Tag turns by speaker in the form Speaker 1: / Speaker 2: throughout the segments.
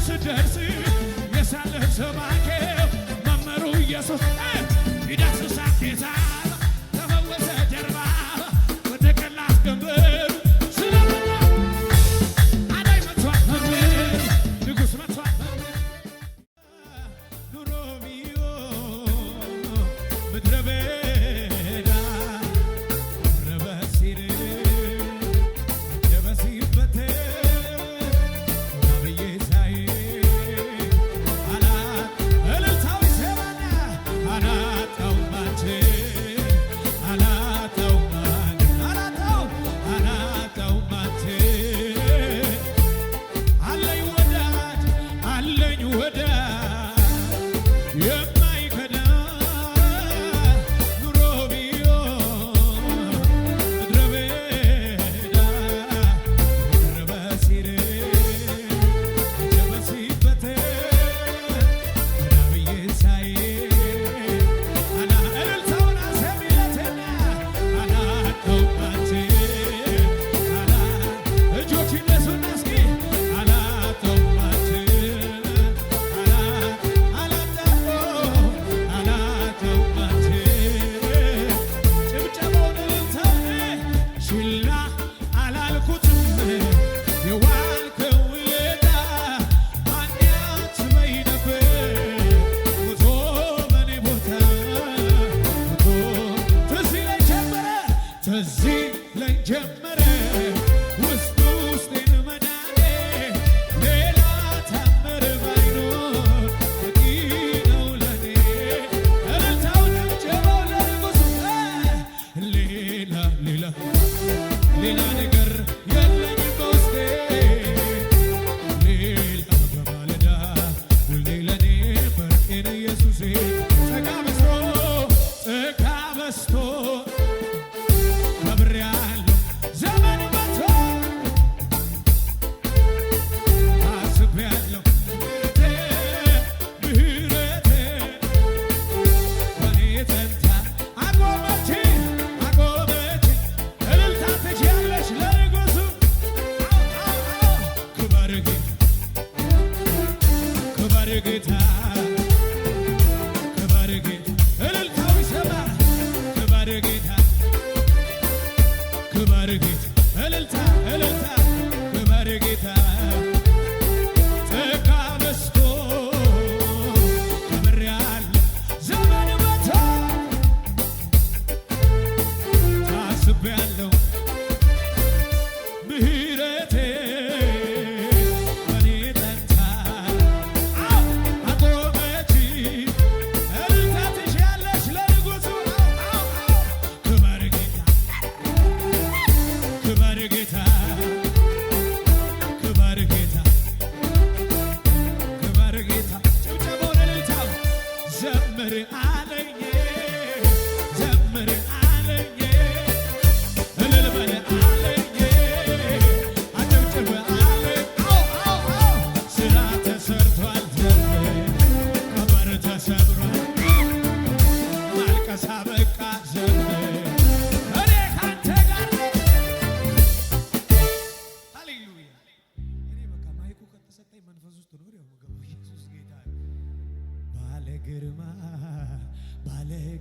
Speaker 1: ስደርስ የሳለህ ሰባኬው መመሩ ኢየሱስ ይዳስሳ ጌታ ተፈወሰ ጀርባ ወደ ቀላስ ገንበር ስለመጣ አዳይ መጥቷል መምህር ንጉሥ መጥቷል ኑሮ ሚዮ ምድረ በዳ ረበሲር ደበሲበት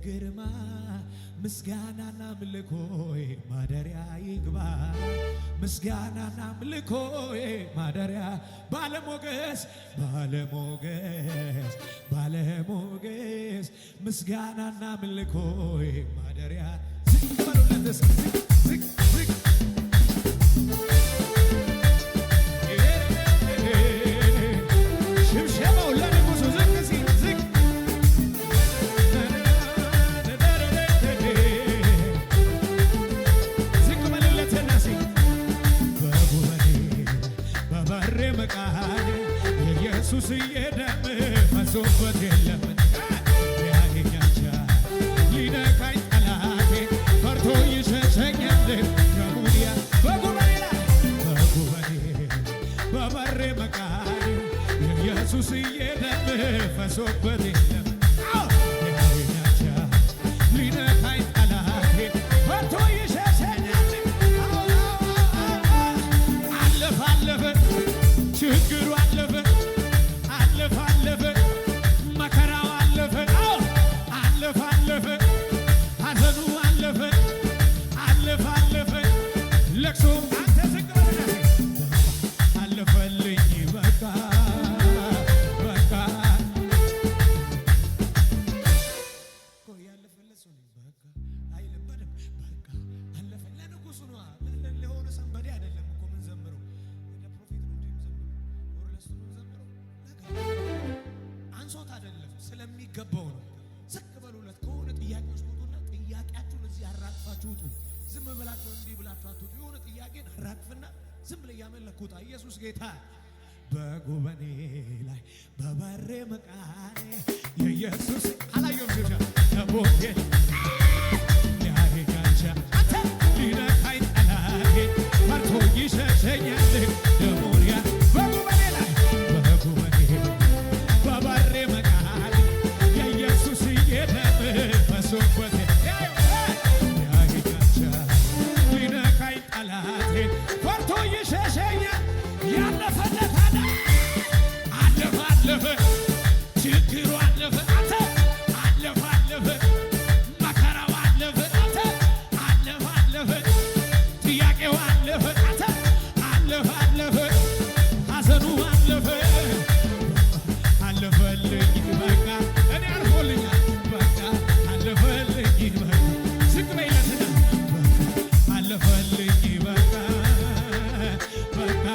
Speaker 2: ግርማ ምስጋናና አምልኮዬ ማደሪያ ይግባ ምስጋናና አምልኮዬ ማደሪያ ባለሞገስ ባለሞገስ ባለሞገስ ምስጋናና አምልኮዬ ማደሪያ ዝቅ በሉለት ዝቅ ዝቅ ሽብሸባው ለንጉሡ ዝቅ ሲል ዝቅ ዝቅ በሉለትና ሲል በጉበኔ በበሬ መቃን የኢየሱስዬ ደም ፈሶበት የለምን ያገኛቻ ሊነካኝ ጠላቴ ፈርቶ ይሸሸኛል ከሙዲያ በጉበኔ ላይ በጉበኔ በበሬ መቃን የኢየሱስዬ ደም ፈሶበት የለምን ያገኛቻ ሊነካኝ ጠላቴ ፈርቶ ይሸሸኛል አለፈ አለፈ ችግሩ አለፈ አንሶት አይደለም ስለሚገባው ነው። ዝቅ በሉለት። ከሆነ ጥያቄ ውስጥ ውጡና ጥያቄያችሁን እዚህ አራግፋችሁ ውጡ። ዝም ብላችሁ እንዲህ ብላችሁ አትውጡ። የሆነ ጥያቄን አራግፍና ዝም ብለ እያመለኩታ ኢየሱስ ጌታ በጉበኔ ላይ በበሬ መቃኔ የኢየሱስ አላየሁም ሲሻ ተቦቴ ያሄጋቻ አንተ ሊነካኝ ጠላቴ ፈርቶ ይሸሸኛል ደሞንያ በጉበኔ ላይ በበሬ መቃኔ የኢየሱስ የደም ፈሶበት ያሄጋቻ ሊነካኝ ጠላቴ ፈርቶ ይሸሸኛል ያለፈለት አለፈ ችግሩ አለፈ አንተ አለፈ መከራው አለፈ አንተ አለፈ ጥያቄው አለፈ አንተ አለፈ ሐዘኑ አለፈልኝ በቃ እኔ አልፎልኛል በቃ አለፈልኝ በቃ ዝቅ በይለትና አለፈልኝ በቃ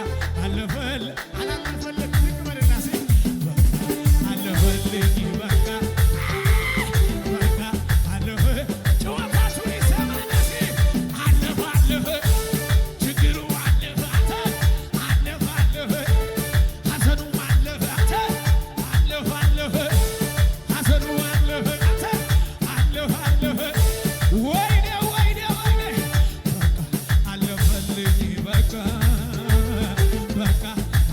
Speaker 2: አለፈል አላለፈልግ ዝቅ በልና ሲ አለፈልኝ በቃ አለፈ ጨዋታቱን ይሰማና ሲ አለፈ ችግሩ አለፈ አንተ አለፈ ሐዘኑ አለፈ አንተ አለፈ ሐዘኑ አለፈ አንተ አለፈ ወይኔ አለፈልኝ በቃ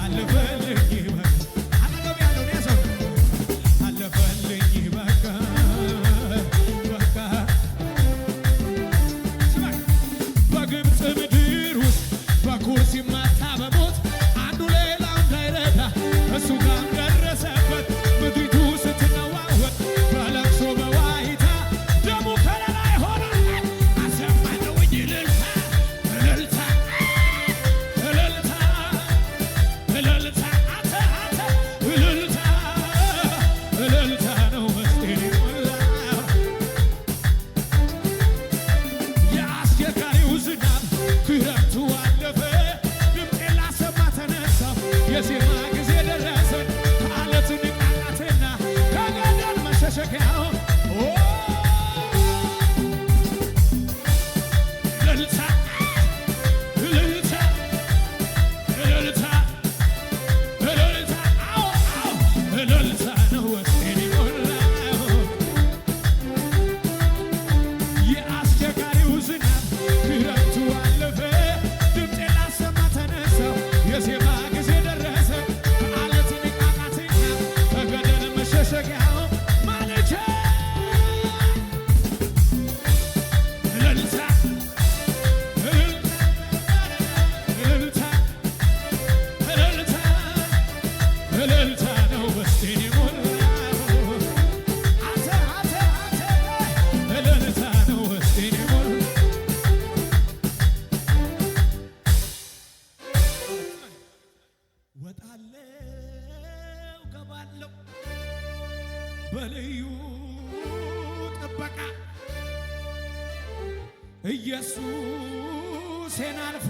Speaker 2: አለፈልኝ አጠገብ ያለው ሰው አለፈልኝ በቃ በግብፅ ምድር ውስጥ በኩር ሲመታ በሞት አንዱ ሌላው እንዳይረዳ እሱ ጋር ደረሰበት። ምድሪቱ ስትነዋወጥ በለቅሶ በዋይታ ደሙ ከለላይ ሆነ አሰማነውኝ እልልታ አንተ እልልታ ነው መስቴን ሞላው የአስቸጋሪው ዝናብ ክረምቱ አለፈ ድምፄን ላሰማ ተነሳሁ የዜማ ጊዜ ደረሰ ከዓለት ንቃቃትና ከገደል መሸሸጊያው እልልታ ነው ወስኔን ሞላው የአስቸጋሪው ዝናብ ክረምቱ አለፈ ድምፄን ላሰማ ተነሳሁ የዜማ ጊዜ ደረሰ ከዓለት ንቃቃትና ከገደል መሸሸጊያው ማለቻ እልልታ ነው ውስጤን የሞላው አንተ እልልታ ነው ውስጤን የሞላው ወጣለው ገባለው በልዩ ጥበቃ ኢየሱሴን አልፎ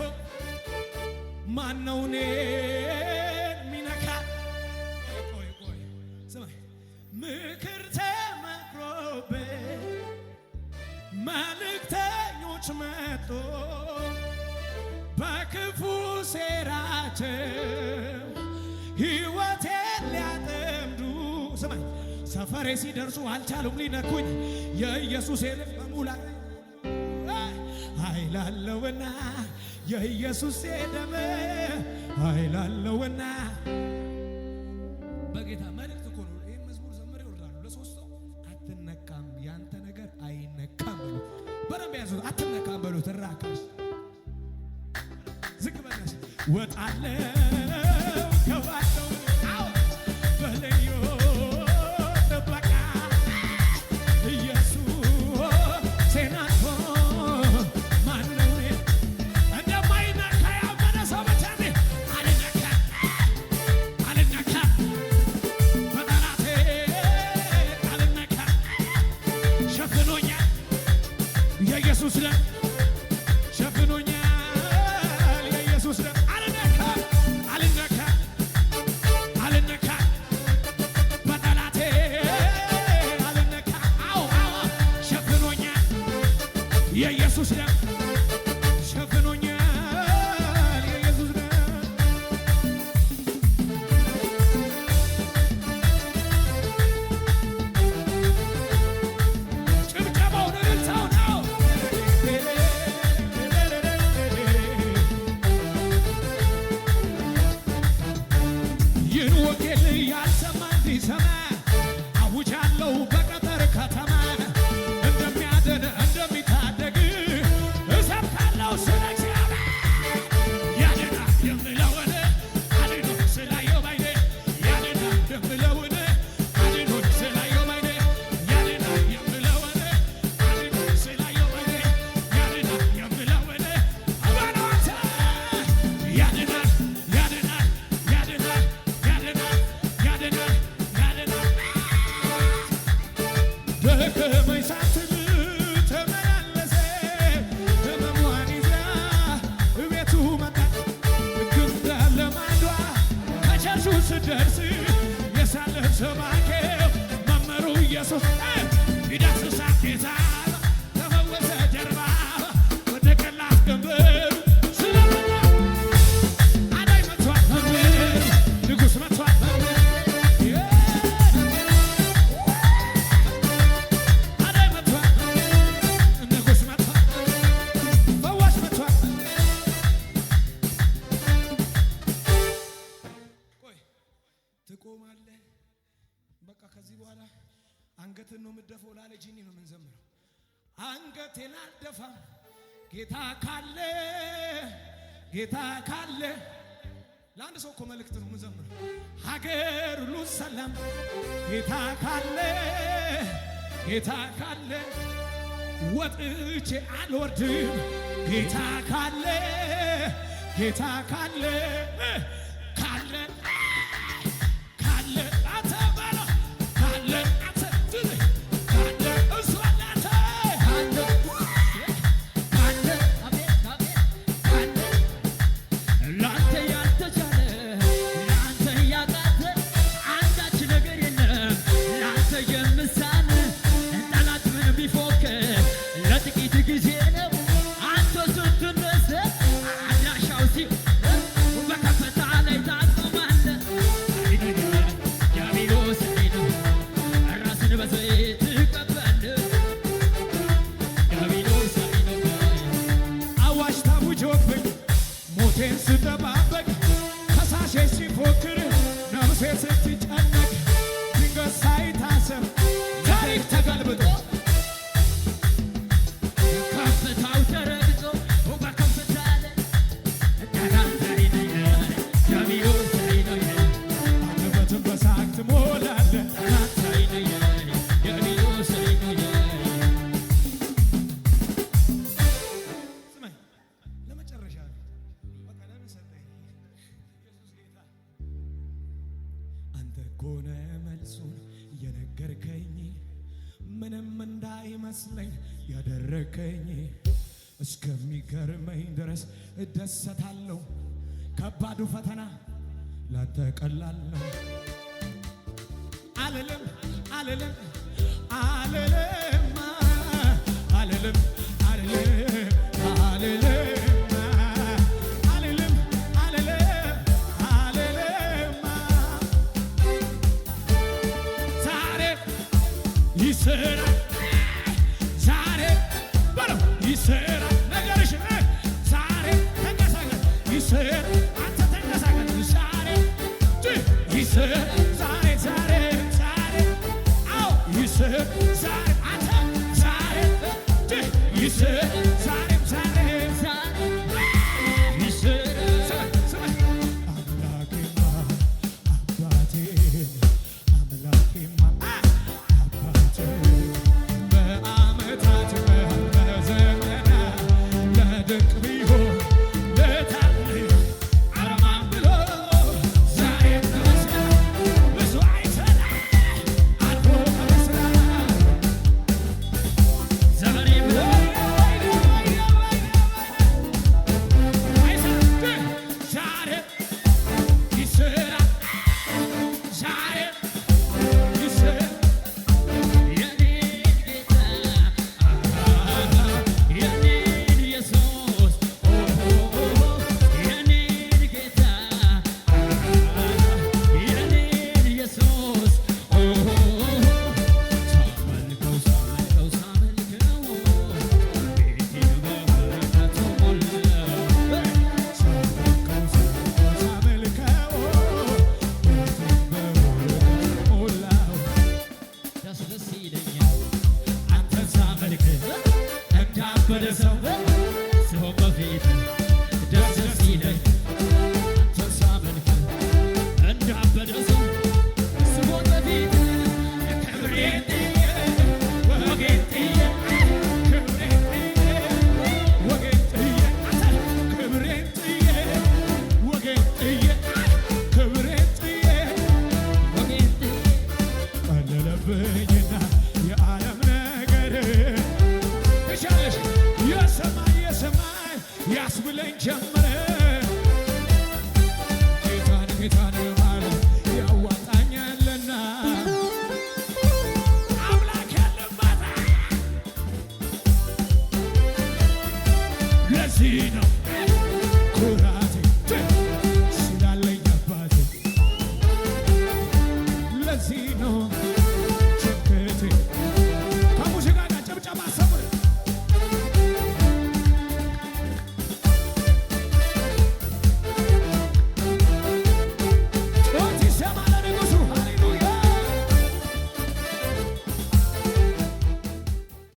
Speaker 2: ማነው እኔን ሚነካ? ቆይ ስማኝ ምክር ተመክሮበት መልእክተኞች መጡ በክፉ ሴራቸው ሕይወቴን ሊያጠምዱ ስማኝ ሰፈሬ ሲደርሱ አልቻሉም ሊነኩኝ የኢየሱስ ልብ በሙላት ኃይል አለውና የኢየሱስ ደም ኃይል አለውና በጌታ መልእክት እኮ ነው። ይሄን መዝሙር ዘመር ይወርዳሉ ለሶስት ሰው አትነካም፣ ያንተ ነገር አይነካም በሉት። በደንብ ያዙት። አትነካም በሉት። ራካሽ ዝቅ በለሽ ወጣለው ገባለው በልዩ ጥበቃ ኢየሱሴን አልፎ ማነው እንደማይነካ ያመነ ሰው ብቻ አልነካ በጠላቴ አልነካ ሸፍኖኛል የኢየሱስ ደም ሸፍኖኛል የኢየሱስ ደም አልነካ
Speaker 1: ቢደርስ የሳለህ ሰባኬው መምህሩ ኢየሱስ ቢዳስሳት ጌታ ተፈወሰ ጀርባ ወደ ቀላል ገንበር ስለመጣ አዳኝ መጥቷል መምህር ንጉሥ መጥቷል መምህር አዳኝ መጥቷል ንጉሥ መጥቷል ፈዋሽ መጥቷል። ቆይ ትቆማለህ። በቃ ከዚህ በኋላ አንገትን ነው የምትደፋው። ላለ ጂኒ ነው የምንዘምረው። አንገቴን አልደፋም ጌታ ካለ ጌታ ካለ። ለአንድ ሰው እኮ መልእክት ነው የምንዘምረው። ሀገር ሁሉ ሰላም ጌታ ካለ ጌታ ካለ። ወጥቼ አልወርድም ጌታ ካለ ጌታ ካለ ካለ ካለ አንተ በለው ካለ አንተ ካለ እሱ አላተ ካለ ካለ አቤት አቤት ካለ ላንተ ያልተቻለ ላንተ ያቃተ አንዳች ነገር የለም ላንተ የምሳን ጠላት ምን ቢፎክር ለጥቂት ጊዜ ነው አንተ ስትነሳ አድራሻው በከፍታ ላይ ታቆማለህ። ዲያብሎስ ነው ራስን በዘይት ቀባለህ። ዲያብሎስ ነው አዋጅ ታውጆብኝ ሞቴን ስጠባበቅ ከሳሼ ሲፎክር ነፍሴ ስትጨነቅ ድንገት ሳይታሰብ ታሪክ ተገልብጦ ከፍታው ተረግጦ በከፍታ ላይ ጠላት ይነኛል። ዲያብሎስ ይነኛል። አንደበትን በሳቅ ትሞላለህ። ጠላት ይነኛል። ዲያብሎስ ይነኛል። ስማኝ ለመጨረሻ በቃ ለምን ሰጠኝ ኢየሱስ ጌታ። አንተ እኮ ነህ መልሱን የነገርከኝ ምንም እንዳይመስለኝ ያደረከኝ እስከሚገርመኝ ድረስ እደሰታለሁ። ከባዱ ፈተና ላንተ ቀላል ነው። አልልም አልልም አልልም አልልም አልልም አልልም አልልም አልልም አልልም ዛሬ ይሰራል ዛሬ በለው ይሰራል ነገርሽ ዛሬ ተንቀሳቀስ ይሰራል አንተ ተንቀሳቀስ ዛሬ ይሰራል ዛሬ ዛሬ ዛሬ አዎ ይሰራል ዛሬ አንተ ዛሬ ይሰራል ዛሬ ዛሬ ዛሬ ይሰራል አምላኬማ አባቴ አምላኬማ አባቴ በዓመታት በዘመናት ለድንቅ ቢሆን ለታሪክ አርማም ብሎ ዛሬ ተመስገን ለዚህ ነው